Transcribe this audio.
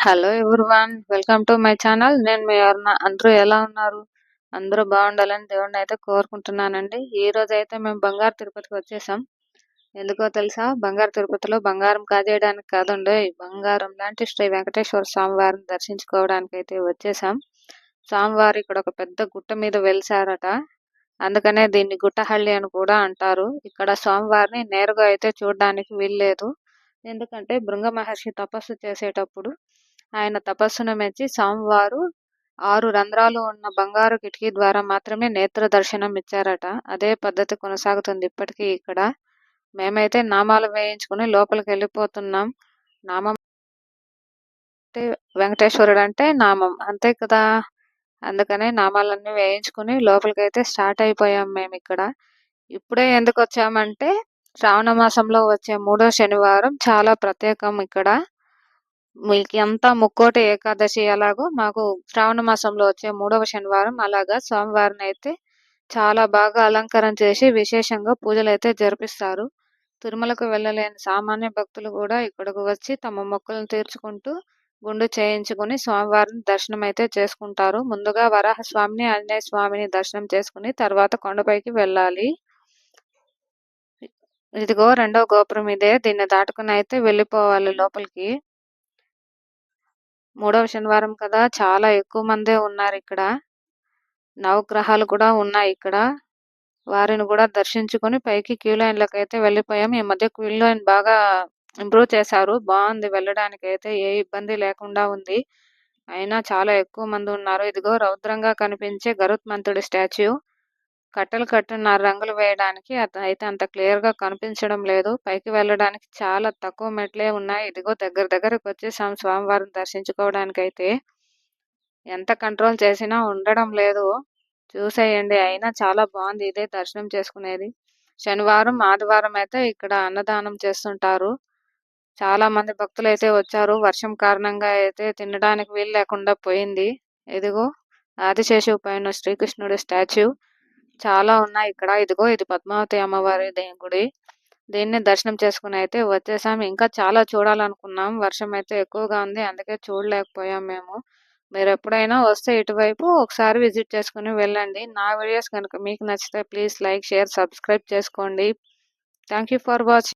Hello everyone, welcome to my channel. నేను మీ అరుణ. అందరూ ఎలా ఉన్నారు? అందరూ బాగుండాలని దేవుడిని అయితే కోరుకుంటున్నానండి. ఈ రోజు అయితే మేము బంగారు తిరుపతికి వచ్చేసాం. ఎందుకో తెలుసా? బంగారు తిరుపతిలో బంగారం కాజేయడానికి కాదండి, బంగారం లాంటి శ్రీ వెంకటేశ్వర స్వామి వారిని దర్శించుకోవడానికి అయితే వచ్చేసాం. స్వామివారు ఇక్కడ ఒక పెద్ద గుట్ట మీద వెలిసారట. అందుకనే దీన్ని గుట్టహళ్ళి అని కూడా అంటారు. ఇక్కడ స్వామివారిని నేరుగా అయితే చూడడానికి వీల్లేదు. ఎందుకంటే భృంగ మహర్షి తపస్సు చేసేటప్పుడు ఆయన తపస్సును మెచ్చి స్వామివారు 6 రంధ్రాలు ఉన్న బంగారు కిటికీ ద్వారా మాత్రమే నేత్ర దర్శనం ఇచ్చారట. అదే పద్ధతి కొనసాగుతుంది ఇప్పటికీ ఇక్కడ. మేమైతే నామాలు వేయించుకుని లోపలికి వెళ్ళిపోతున్నాం. నామం అంటే వెంకటేశ్వరుడు అంటే నామం అంతే కదా. అందుకనే నామాలన్నీ వేయించుకుని లోపలికైతే స్టార్ట్ అయిపోయాం మేము ఇక్కడ. ఇప్పుడే ఎందుకు వచ్చామంటే శ్రావణ మాసంలో వచ్చే 3వ శనివారం చాలా ప్రత్యేకం ఇక్కడ. మీకు అంతా ముక్కోటి ఏకాదశి ఎలాగో మాకు శ్రావణ మాసంలో వచ్చే 3వ శనివారం అలాగా స్వామివారిని అయితే చాలా బాగా అలంకరణ చేసి విశేషంగా పూజలు అయితే జరిపిస్తారు. తిరుమలకు వెళ్ళలేని సామాన్య భక్తులు కూడా ఇక్కడకు వచ్చి తమ మొక్కులను తీర్చుకుంటూ గుండు చేయించుకుని స్వామివారిని దర్శనం అయితే చేసుకుంటారు. ముందుగా వరాహ స్వామిని, ఆంజనేయ స్వామిని దర్శనం చేసుకుని తర్వాత కొండపైకి వెళ్ళాలి. ఇదిగో రెండో గోపురం ఇదే. దీన్ని దాటుకుని అయితే వెళ్ళిపోవాలి లోపలికి. 3వ శనివారం కదా, చాలా ఎక్కువ మందే ఉన్నారు ఇక్కడ. నవగ్రహాలు కూడా ఉన్నాయి ఇక్కడ. వారిని కూడా దర్శించుకొని పైకి క్యూ లైన్లకు అయితే వెళ్ళిపోయాం. ఈ మధ్య క్యూ లైన్ బాగా ఇంప్రూవ్ చేశారు. బాగుంది, వెళ్ళడానికి అయితే ఏ ఇబ్బంది లేకుండా ఉంది. అయినా చాలా ఎక్కువ మంది ఉన్నారు. ఇదిగో రౌద్రంగా కనిపించే గరుత్మంతుడి స్టాచ్యూ. కట్టెలు కట్టున్నారు రంగులు వేయడానికి. అయితే అంత క్లియర్గా కనిపించడం లేదు. పైకి వెళ్ళడానికి చాలా తక్కువ మెట్లే ఉన్నాయి. ఇదిగో దగ్గరకు వచ్చేసాం స్వామివారిని దర్శించుకోవడానికి అయితే. ఎంత కంట్రోల్ చేసినా ఉండడం లేదు. చూసేయండి. అయినా చాలా బాగుంది. ఇదే దర్శనం చేసుకునేది. శనివారం, ఆదివారం అయితే ఇక్కడ అన్నదానం చేస్తుంటారు. చాలా మంది భక్తులు అయితే వచ్చారు. వర్షం కారణంగా అయితే తినడానికి వీలు లేకుండా పోయింది. ఇదిగో ఆదిశేషువు పైన శ్రీకృష్ణుడి స్టాచ్యూ చాలా ఉన్నాయి ఇక్కడ. ఇదిగో ఇది పద్మావతి అమ్మవారి గుడి. దీన్ని దర్శనం చేసుకుని అయితే వచ్చేసాం. ఇంకా చాలా చూడాలనుకున్నాం. వర్షం అయితే ఎక్కువగా ఉంది, అందుకే చూడలేకపోయాం మేము. మీరు ఎప్పుడైనా వస్తే ఇటువైపు ఒకసారి విజిట్ చేసుకుని వెళ్ళండి. నా వీడియోస్ కనుక మీకు నచ్చితే ప్లీజ్ లైక్, షేర్, సబ్స్క్రైబ్ చేసుకోండి. Thank you for watching.